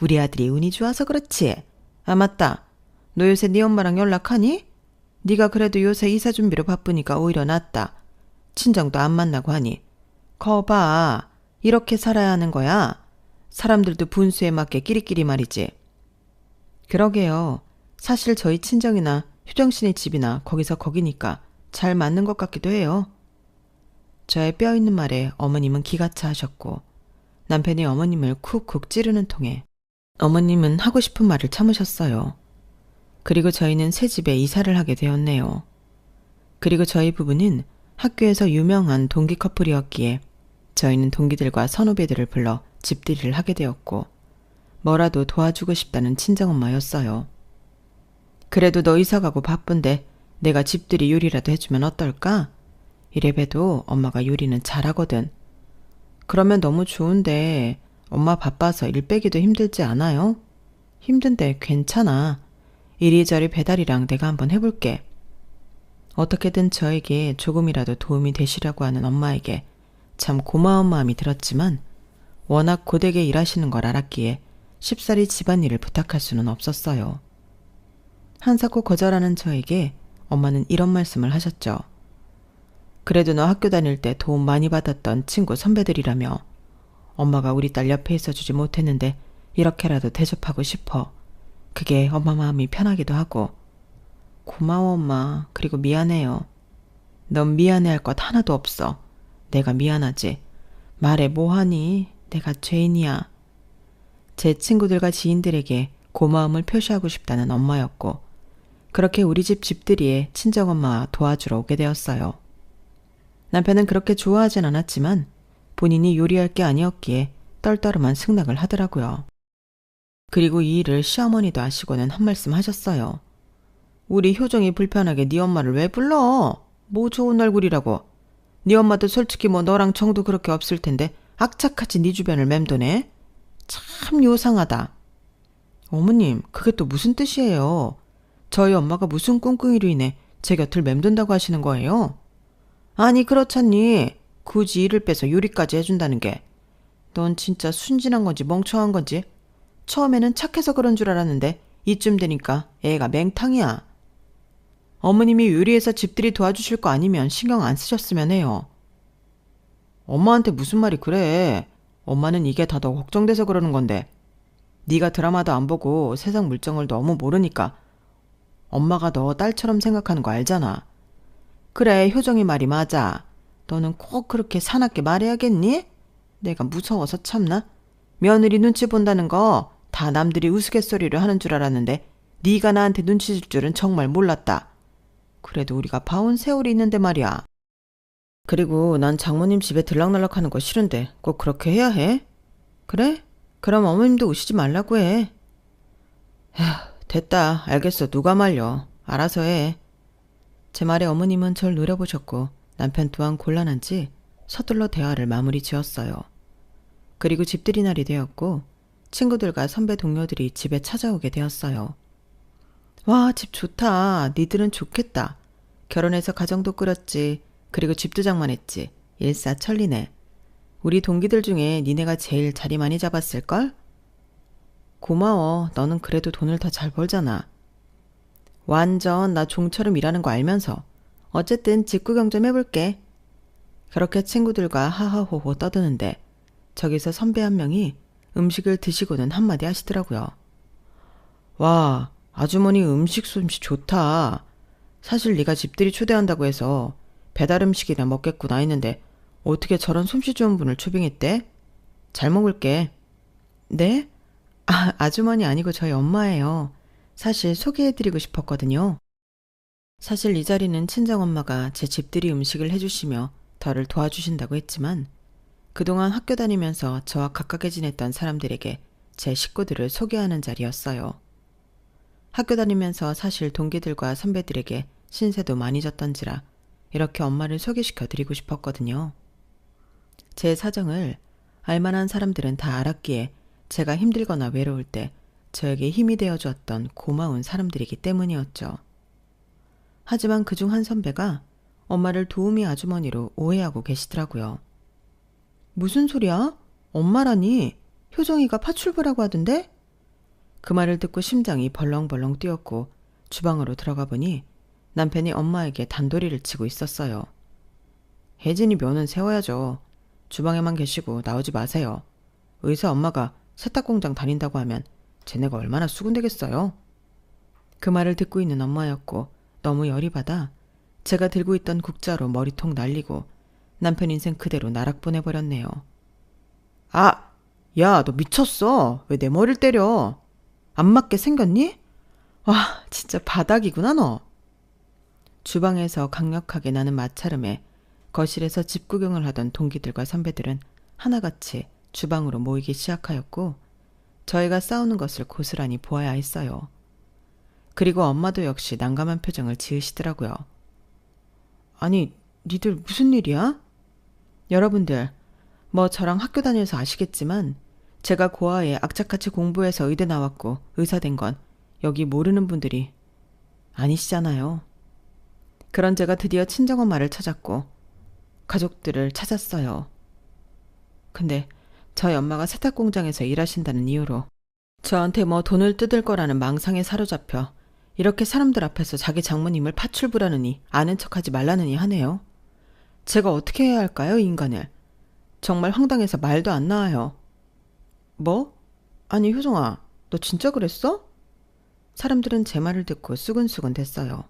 우리 아들이 운이 좋아서 그렇지. 아 맞다. 너 요새 네 엄마랑 연락하니? 네가 그래도 요새 이사 준비로 바쁘니까 오히려 낫다. 친정도 안 만나고 하니. 거봐. 이렇게 살아야 하는 거야. 사람들도 분수에 맞게 끼리끼리 말이지. 그러게요. 사실 저희 친정이나 효정씨네 집이나 거기서 거기니까 잘 맞는 것 같기도 해요. 저의 뼈있는 말에 어머님은 기가 차 하셨고 남편이 어머님을 쿡쿡 찌르는 통에 어머님은 하고 싶은 말을 참으셨어요. 그리고 저희는 새 집에 이사를 하게 되었네요. 그리고 저희 부부는 학교에서 유명한 동기 커플이었기에 저희는 동기들과 선후배들을 불러 집들이를 하게 되었고 뭐라도 도와주고 싶다는 친정엄마였어요. 그래도 너 이사가고 바쁜데 내가 집들이 요리라도 해주면 어떨까? 이래봬도 엄마가 요리는 잘하거든. 그러면 너무 좋은데 엄마 바빠서 일 빼기도 힘들지 않아요? 힘든데 괜찮아. 이리저리 배달이랑 내가 한번 해볼게. 어떻게든 저에게 조금이라도 도움이 되시려고 하는 엄마에게 참 고마운 마음이 들었지만 워낙 고되게 일하시는 걸 알았기에 쉽사리 집안일을 부탁할 수는 없었어요. 한사코 거절하는 저에게 엄마는 이런 말씀을 하셨죠. 그래도 너 학교 다닐 때 도움 많이 받았던 친구 선배들이라며 엄마가 우리 딸 옆에 있어주지 못했는데 이렇게라도 대접하고 싶어. 그게 엄마 마음이 편하기도 하고. 고마워 엄마. 그리고 미안해요. 넌 미안해할 것 하나도 없어. 내가 미안하지. 말해 뭐하니? 내가 죄인이야. 제 친구들과 지인들에게 고마움을 표시하고 싶다는 엄마였고 그렇게 우리 집 집들이에 친정엄마와 도와주러 오게 되었어요. 남편은 그렇게 좋아하진 않았지만 본인이 요리할 게 아니었기에 떨떠름한 승낙을 하더라고요. 그리고 이 일을 시어머니도 아시고는 한 말씀 하셨어요. 우리 효정이 불편하게 네 엄마를 왜 불러? 뭐 좋은 얼굴이라고. 네 엄마도 솔직히 뭐 너랑 정도 그렇게 없을 텐데 악착같이 네 주변을 맴도네. 참 요상하다. 어머님, 그게 또 무슨 뜻이에요? 저희 엄마가 무슨 꿍꿍이로 인해 제 곁을 맴돈다고 하시는 거예요? 아니 그렇잖니. 굳이 일을 빼서 요리까지 해준다는 게. 넌 진짜 순진한 건지 멍청한 건지. 처음에는 착해서 그런 줄 알았는데 이쯤 되니까 애가 맹탕이야. 어머님이 요리해서 집들이 도와주실 거 아니면 신경 안 쓰셨으면 해요. 엄마한테 무슨 말이 그래. 엄마는 이게 다 너 걱정돼서 그러는 건데. 네가 드라마도 안 보고 세상 물정을 너무 모르니까 엄마가 너 딸처럼 생각하는 거 알잖아. 그래, 효정이 말이 맞아. 너는 꼭 그렇게 사납게 말해야겠니? 내가 무서워서 참나? 며느리 눈치 본다는 거 다 남들이 우스갯소리를 하는 줄 알았는데 네가 나한테 눈치 줄 줄은 정말 몰랐다. 그래도 우리가 봐온 세월이 있는데 말이야. 그리고 난 장모님 집에 들락날락하는 거 싫은데 꼭 그렇게 해야 해? 그래? 그럼 어머님도 오시지 말라고 해. 에휴, 됐다. 알겠어. 누가 말려. 알아서 해. 제 말에 어머님은 절 노려보셨고 남편 또한 곤란한지 서둘러 대화를 마무리 지었어요. 그리고 집들이 날이 되었고 친구들과 선배 동료들이 집에 찾아오게 되었어요. 와, 집 좋다. 니들은 좋겠다. 결혼해서 가정도 꾸렸지. 그리고 집도 장만했지. 일사천리네. 우리 동기들 중에 니네가 제일 자리 많이 잡았을걸? 고마워. 너는 그래도 돈을 더 잘 벌잖아. 완전 나 종처럼 일하는 거 알면서. 어쨌든 직구경 좀 해볼게. 그렇게 친구들과 하하호호 떠드는데 저기서 선배 한 명이 음식을 드시고는 한마디 하시더라고요. 와, 아주머니 음식 솜씨 좋다. 사실 네가 집들이 초대한다고 해서 배달 음식이나 먹겠구나 했는데 어떻게 저런 솜씨 좋은 분을 초빙했대? 잘 먹을게. 네? 아주머니 아니고 저희 엄마예요. 사실 소개해드리고 싶었거든요. 사실 이 자리는 친정엄마가 제 집들이 음식을 해주시며 저를 도와주신다고 했지만 그동안 학교 다니면서 저와 가깝게 지냈던 사람들에게 제 식구들을 소개하는 자리였어요. 학교 다니면서 사실 동기들과 선배들에게 신세도 많이 졌던지라 이렇게 엄마를 소개시켜 드리고 싶었거든요. 제 사정을 알만한 사람들은 다 알았기에 제가 힘들거나 외로울 때 저에게 힘이 되어 주었던 고마운 사람들이기 때문이었죠. 하지만 그중 한 선배가 엄마를 도우미 아주머니로 오해하고 계시더라고요. 무슨 소리야? 엄마라니? 효정이가 파출부라고 하던데? 그 말을 듣고 심장이 벌렁벌렁 뛰었고 주방으로 들어가 보니 남편이 엄마에게 단도리를 치고 있었어요. 혜진이 면은 세워야죠. 주방에만 계시고 나오지 마세요. 의사 엄마가 세탁공장 다닌다고 하면 쟤네가 얼마나 수군되겠어요? 그 말을 듣고 있는 엄마였고 너무 열이 받아 제가 들고 있던 국자로 머리통 날리고 남편 인생 그대로 나락 보내버렸네요. 아! 야, 너 미쳤어. 왜 내 머리를 때려? 안 맞게 생겼니? 와, 진짜 바닥이구나 너. 주방에서 강력하게 나는 마찰음에 거실에서 집 구경을 하던 동기들과 선배들은 하나같이 주방으로 모이기 시작하였고 저희가 싸우는 것을 고스란히 보아야 했어요. 그리고 엄마도 역시 난감한 표정을 지으시더라고요. 아니, 니들 무슨 일이야? 여러분들, 뭐 저랑 학교 다녀서 아시겠지만 제가 고아에 악착같이 공부해서 의대 나왔고 의사 된 건 여기 모르는 분들이 아니시잖아요. 그런 제가 드디어 친정엄마를 찾았고 가족들을 찾았어요. 근데 저희 엄마가 세탁공장에서 일하신다는 이유로 저한테 뭐 돈을 뜯을 거라는 망상에 사로잡혀 이렇게 사람들 앞에서 자기 장모님을 파출부라느니 아는 척하지 말라느니 하네요. 제가 어떻게 해야 할까요, 이 인간을? 정말 황당해서 말도 안 나와요. 뭐? 아니, 효정아, 너 진짜 그랬어? 사람들은 제 말을 듣고 수근수근 됐어요.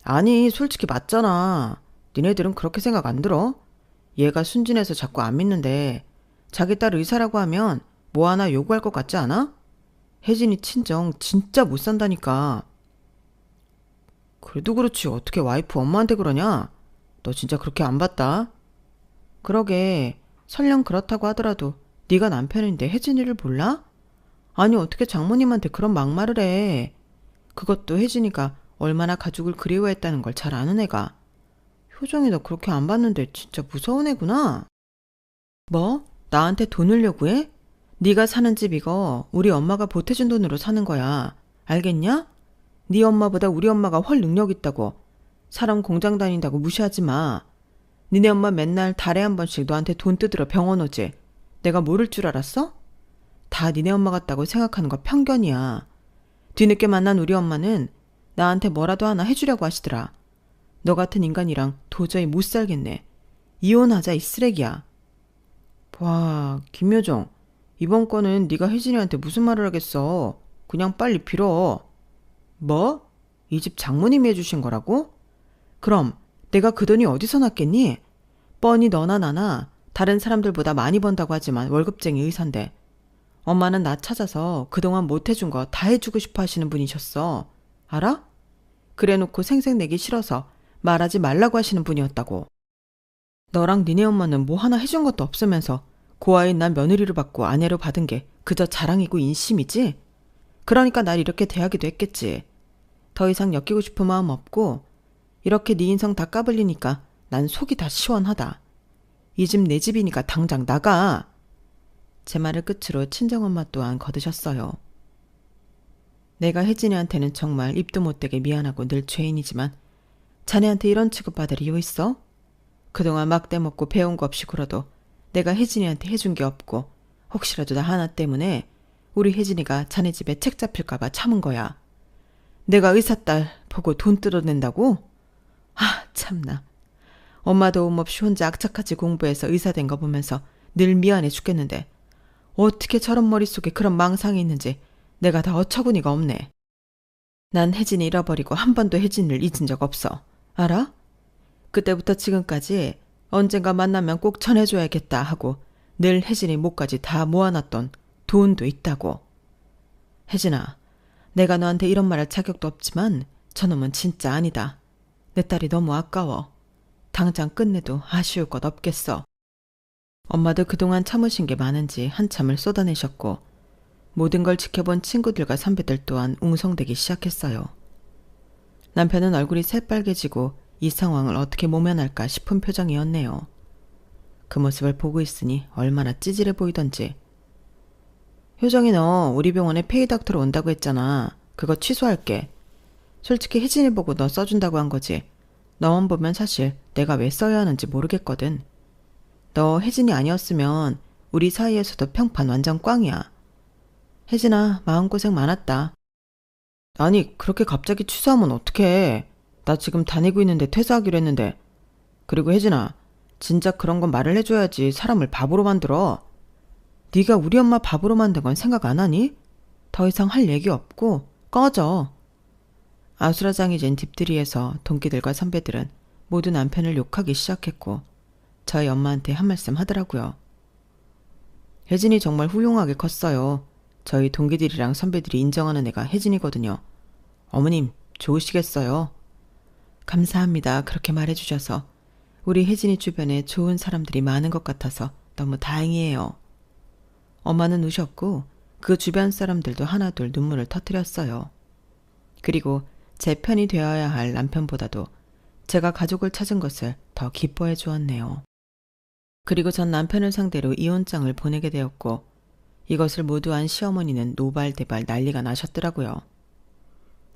아니, 솔직히 맞잖아. 니네들은 그렇게 생각 안 들어? 얘가 순진해서 자꾸 안 믿는데 자기 딸 의사라고 하면 뭐 하나 요구할 것 같지 않아? 혜진이 친정 진짜 못 산다니까. 그래도 그렇지 어떻게 와이프 엄마한테 그러냐? 너 진짜 그렇게 안 봤다? 그러게 설령 그렇다고 하더라도 네가 남편인데 혜진이를 몰라? 아니 어떻게 장모님한테 그런 막말을 해. 그것도 혜진이가 얼마나 가족을 그리워했다는 걸 잘 아는 애가. 효정이 너 그렇게 안 봤는데 진짜 무서운 애구나. 뭐? 나한테 돈을 요구해? 네가 사는 집 이거 우리 엄마가 보태준 돈으로 사는 거야. 알겠냐? 네 엄마보다 우리 엄마가 훨 능력 있다고. 사람 공장 다닌다고 무시하지 마. 니네 엄마 맨날 달에 한 번씩 너한테 돈 뜯으러 병원 오지. 내가 모를 줄 알았어? 다 니네 엄마 같다고 생각하는 거 편견이야. 뒤늦게 만난 우리 엄마는 나한테 뭐라도 하나 해주려고 하시더라. 너 같은 인간이랑 도저히 못 살겠네. 이혼하자 이 쓰레기야. 와, 김효정. 이번 건은 네가 혜진이한테 무슨 말을 하겠어. 그냥 빨리 빌어. 뭐? 이 집 장모님이 해주신 거라고? 그럼 내가 그 돈이 어디서 났겠니? 뻔히 너나 나나 다른 사람들보다 많이 번다고 하지만 월급쟁이 의사인데 엄마는 나 찾아서 그동안 못 해준 거 다 해주고 싶어 하시는 분이셨어. 알아? 그래놓고 생색내기 싫어서 말하지 말라고 하시는 분이었다고. 너랑 니네 엄마는 뭐 하나 해준 것도 없으면서 고아인 난 며느리로 받고 아내로 받은 게 그저 자랑이고 인심이지? 그러니까 날 이렇게 대하기도 했겠지. 더 이상 엮이고 싶은 마음 없고 이렇게 네 인성 다 까불리니까 난 속이 다 시원하다. 이 집 내 집이니까 당장 나가. 제 말을 끝으로 친정엄마 또한 거드셨어요. 내가 혜진이한테는 정말 입도 못되게 미안하고 늘 죄인이지만 자네한테 이런 취급받을 이유 있어? 그동안 막대 먹고 배운 거 없이 굴어도 내가 혜진이한테 해준 게 없고 혹시라도 나 하나 때문에 우리 혜진이가 자네 집에 책 잡힐까봐 참은 거야. 내가 의사딸 보고 돈 뜯어낸다고? 아 참나. 엄마 도움 없이 혼자 악착같이 공부해서 의사 된 거 보면서 늘 미안해 죽겠는데 어떻게 저런 머릿속에 그런 망상이 있는지 내가 다 어처구니가 없네. 난 혜진이 잃어버리고 한 번도 혜진이를 잊은 적 없어. 알아? 그때부터 지금까지 언젠가 만나면 꼭 전해줘야겠다 하고 늘 혜진이 목까지 다 모아놨던 돈도 있다고. 혜진아, 내가 너한테 이런 말 할 자격도 없지만 저놈은 진짜 아니다. 내 딸이 너무 아까워. 당장 끝내도 아쉬울 것 없겠어. 엄마도 그동안 참으신 게 많은지 한참을 쏟아내셨고 모든 걸 지켜본 친구들과 선배들 또한 웅성대기 시작했어요. 남편은 얼굴이 새빨개지고 이 상황을 어떻게 모면할까 싶은 표정이었네요. 그 모습을 보고 있으니 얼마나 찌질해 보이던지. 효정이 너 우리 병원에 페이닥터로 온다고 했잖아. 그거 취소할게. 솔직히 혜진이 보고 너 써준다고 한 거지. 너만 보면 사실 내가 왜 써야 하는지 모르겠거든. 너 혜진이 아니었으면 우리 사이에서도 평판 완전 꽝이야. 혜진아, 마음고생 많았다. 아니, 그렇게 갑자기 취소하면 어떡해. 나 지금 다니고 있는데 퇴사하기로 했는데. 그리고 혜진아, 진짜 그런 건 말을 해줘야지 사람을 바보로 만들어. 네가 우리 엄마 바보로 만든 건 생각 안 하니? 더 이상 할 얘기 없고 꺼져. 아수라장이 된 딥들이에서 동기들과 선배들은 모두 남편을 욕하기 시작했고 저희 엄마한테 한 말씀 하더라고요. 혜진이 정말 훌륭하게 컸어요. 저희 동기들이랑 선배들이 인정하는 애가 혜진이거든요. 어머님 좋으시겠어요? 감사합니다. 그렇게 말해주셔서 우리 혜진이 주변에 좋은 사람들이 많은 것 같아서 너무 다행이에요. 엄마는 우셨고 그 주변 사람들도 하나둘 눈물을 터뜨렸어요. 그리고 제 편이 되어야 할 남편보다도 제가 가족을 찾은 것을 더 기뻐해 주었네요. 그리고 전 남편을 상대로 이혼장을 보내게 되었고 이것을 모두 안 시어머니는 노발대발 난리가 나셨더라고요.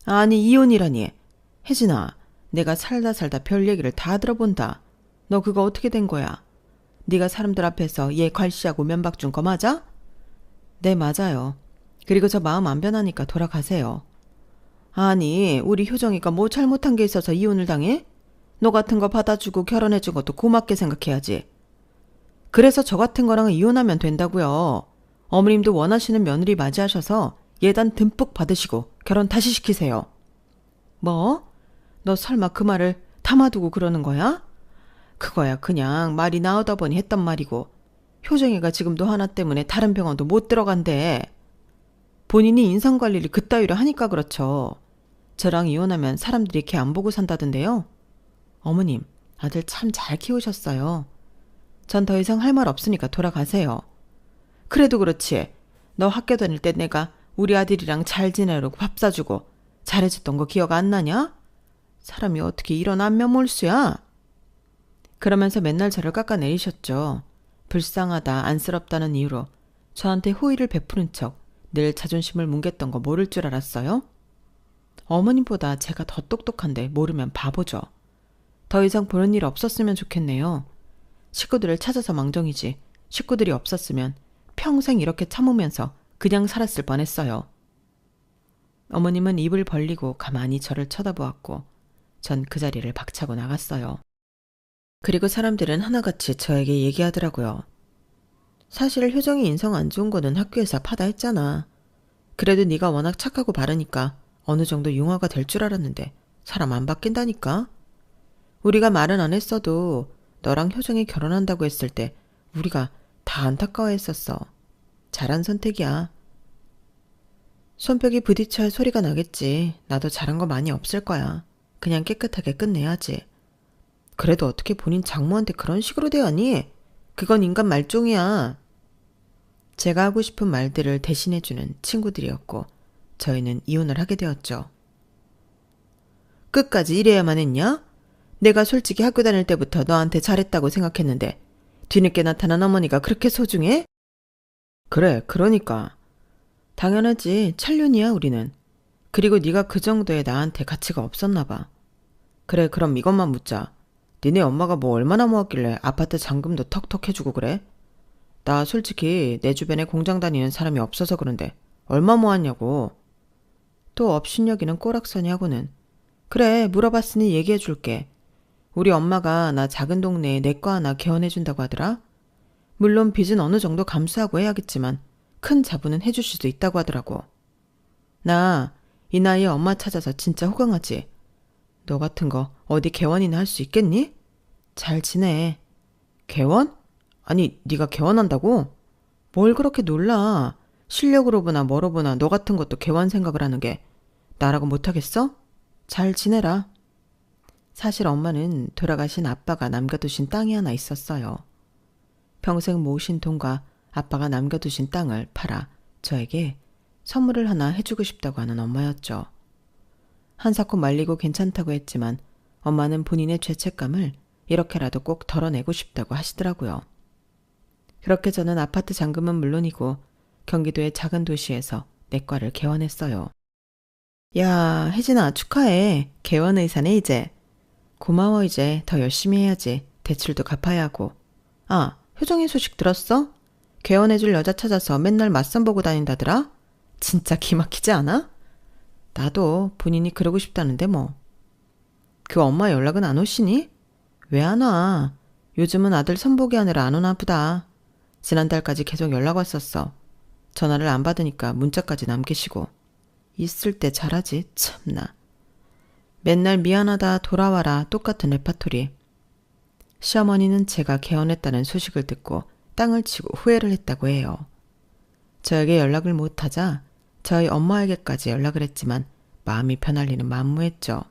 아니 이혼이라니. 혜진아, 내가 살다 별 얘기를 다 들어본다. 너 그거 어떻게 된 거야? 네가 사람들 앞에서 얘 괄시하고 면박 준 거 맞아? 네, 맞아요. 그리고 저 마음 안 변하니까 돌아가세요. 아니, 우리 효정이가 뭐 잘못한 게 있어서 이혼을 당해? 너 같은 거 받아주고 결혼해준 것도 고맙게 생각해야지. 그래서 저 같은 거랑은 이혼하면 된다고요. 어머님도 원하시는 며느리 맞이하셔서 예단 듬뿍 받으시고 결혼 다시 시키세요. 뭐? 너 설마 그 말을 담아두고 그러는 거야? 그거야 그냥 말이 나오다 보니 했단 말이고 효정이가 지금도 하나 때문에 다른 병원도 못 들어간대. 본인이 인상관리를 그따위로 하니까 그렇죠. 저랑 이혼하면 사람들이 걔 안 보고 산다던데요. 어머님, 아들 참 잘 키우셨어요. 전 더 이상 할 말 없으니까 돌아가세요. 그래도 그렇지. 너 학교 다닐 때 내가 우리 아들이랑 잘 지내려고 밥 사주고 잘해줬던 거 기억 안 나냐? 사람이 어떻게 이런 안면몰수야? 그러면서 맨날 저를 깎아내리셨죠. 불쌍하다, 안쓰럽다는 이유로 저한테 호의를 베푸는 척 늘 자존심을 뭉갰던 거 모를 줄 알았어요? 어머님보다 제가 더 똑똑한데 모르면 바보죠. 더 이상 보는 일 없었으면 좋겠네요. 식구들을 찾아서 망정이지 식구들이 없었으면 평생 이렇게 참으면서 그냥 살았을 뻔했어요. 어머님은 입을 벌리고 가만히 저를 쳐다보았고 전 그 자리를 박차고 나갔어요. 그리고 사람들은 하나같이 저에게 얘기하더라고요. 사실 효정이 인성 안 좋은 거는 학교에서 파다했잖아. 그래도 네가 워낙 착하고 바르니까 어느 정도 융화가 될 줄 알았는데 사람 안 바뀐다니까. 우리가 말은 안 했어도 너랑 효정이 결혼한다고 했을 때 우리가 다 안타까워했었어. 잘한 선택이야. 손뼉이 부딪혀야 소리가 나겠지. 나도 잘한 거 많이 없을 거야. 그냥 깨끗하게 끝내야지. 그래도 어떻게 본인 장모한테 그런 식으로 대하니? 그건 인간 말종이야. 제가 하고 싶은 말들을 대신해주는 친구들이었고 저희는 이혼을 하게 되었죠. 끝까지 이래야만 했냐? 내가 솔직히 학교 다닐 때부터 너한테 잘했다고 생각했는데 뒤늦게 나타난 어머니가 그렇게 소중해? 그래, 그러니까. 당연하지. 찰륜이야 우리는. 그리고 네가 그 정도의 나한테 가치가 없었나 봐. 그래, 그럼 이것만 묻자. 니네 엄마가 뭐 얼마나 모았길래 아파트 잔금도 턱턱 해주고 그래? 나 솔직히 내 주변에 공장 다니는 사람이 없어서 그런데 얼마 모았냐고. 또 업신여기는 꼬락서니 하고는. 그래, 물어봤으니 얘기해줄게. 우리 엄마가 나 작은 동네에 내과 하나 개원해준다고 하더라. 물론 빚은 어느 정도 감수하고 해야겠지만 큰 자부는 해주실 수도 있다고 하더라고. 나 이 나이에 엄마 찾아서 진짜 호강하지. 너 같은 거 어디 개원이나 할 수 있겠니? 잘 지내. 개원? 아니, 네가 개원한다고? 뭘 그렇게 놀라. 실력으로 보나 뭐로 보나 너 같은 것도 개원 생각을 하는 게 나라고 못하겠어? 잘 지내라. 사실 엄마는 돌아가신 아빠가 남겨두신 땅이 하나 있었어요. 평생 모으신 돈과 아빠가 남겨두신 땅을 팔아 저에게 선물을 하나 해주고 싶다고 하는 엄마였죠. 한사코 말리고 괜찮다고 했지만 엄마는 본인의 죄책감을 이렇게라도 꼭 덜어내고 싶다고 하시더라고요. 그렇게 저는 아파트 잔금은 물론이고 경기도의 작은 도시에서 내과를 개원했어요. 야, 혜진아, 축하해. 개원 의사네 이제. 고마워. 이제 더 열심히 해야지. 대출도 갚아야 하고. 아, 효정이 소식 들었어? 개원해줄 여자 찾아서 맨날 맞선 보고 다닌다더라? 진짜 기막히지 않아? 나도 본인이 그러고 싶다는데 뭐. 그 엄마 연락은 안 오시니? 왜 안 와? 요즘은 아들 선보기 하느라 안 오나 보다. 지난달까지 계속 연락 왔었어. 전화를 안 받으니까 문자까지 남기시고. 있을 때 잘하지, 참나. 맨날 미안하다, 돌아와라, 똑같은 레파토리. 시어머니는 제가 개원했다는 소식을 듣고 땅을 치고 후회를 했다고 해요. 저에게 연락을 못하자 저희 엄마에게까지 연락을 했지만 마음이 편할 리는 만무했죠.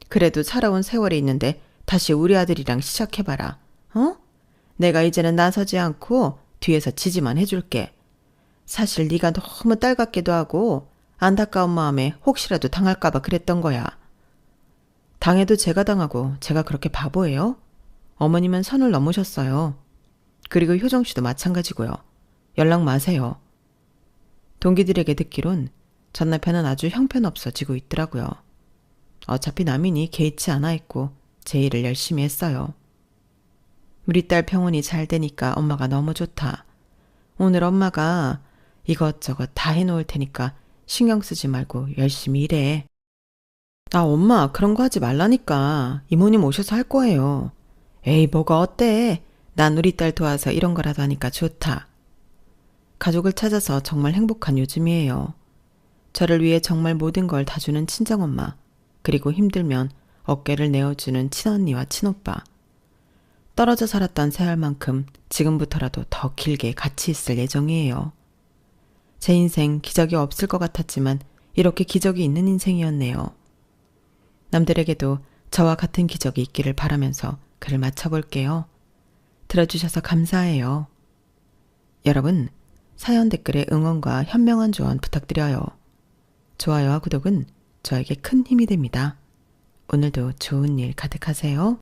그래도 살아온 세월이 있는데 다시 우리 아들이랑 시작해봐라. 어? 내가 이제는 나서지 않고 뒤에서 지지만 해줄게. 사실 네가 너무 딸 같기도 하고 안타까운 마음에 혹시라도 당할까봐 그랬던 거야. 당해도 제가 당하고 제가 그렇게 바보예요? 어머님은 선을 넘으셨어요. 그리고 효정 씨도 마찬가지고요. 연락 마세요. 동기들에게 듣기론 전 남편은 아주 형편없어지고 있더라고요. 어차피 남이니 개의치 않아 했고 제 일을 열심히 했어요. 우리 딸 병원이 잘 되니까 엄마가 너무 좋다. 오늘 엄마가 이것저것 다 해놓을 테니까 신경 쓰지 말고 열심히 일해. 아, 엄마 그런 거 하지 말라니까. 이모님 오셔서 할 거예요. 에이, 뭐가 어때? 난 우리 딸 도와서 이런 거라도 하니까 좋다. 가족을 찾아서 정말 행복한 요즘이에요. 저를 위해 정말 모든 걸 다 주는 친정엄마, 그리고 힘들면 어깨를 내어주는 친언니와 친오빠. 떨어져 살았던 세월만큼 지금부터라도 더 길게 같이 있을 예정이에요. 제 인생 기적이 없을 것 같았지만 이렇게 기적이 있는 인생이었네요. 남들에게도 저와 같은 기적이 있기를 바라면서 글을 마쳐볼게요. 들어주셔서 감사해요. 여러분, 사연 댓글에 응원과 현명한 조언 부탁드려요. 좋아요와 구독은 저에게 큰 힘이 됩니다. 오늘도 좋은 일 가득하세요.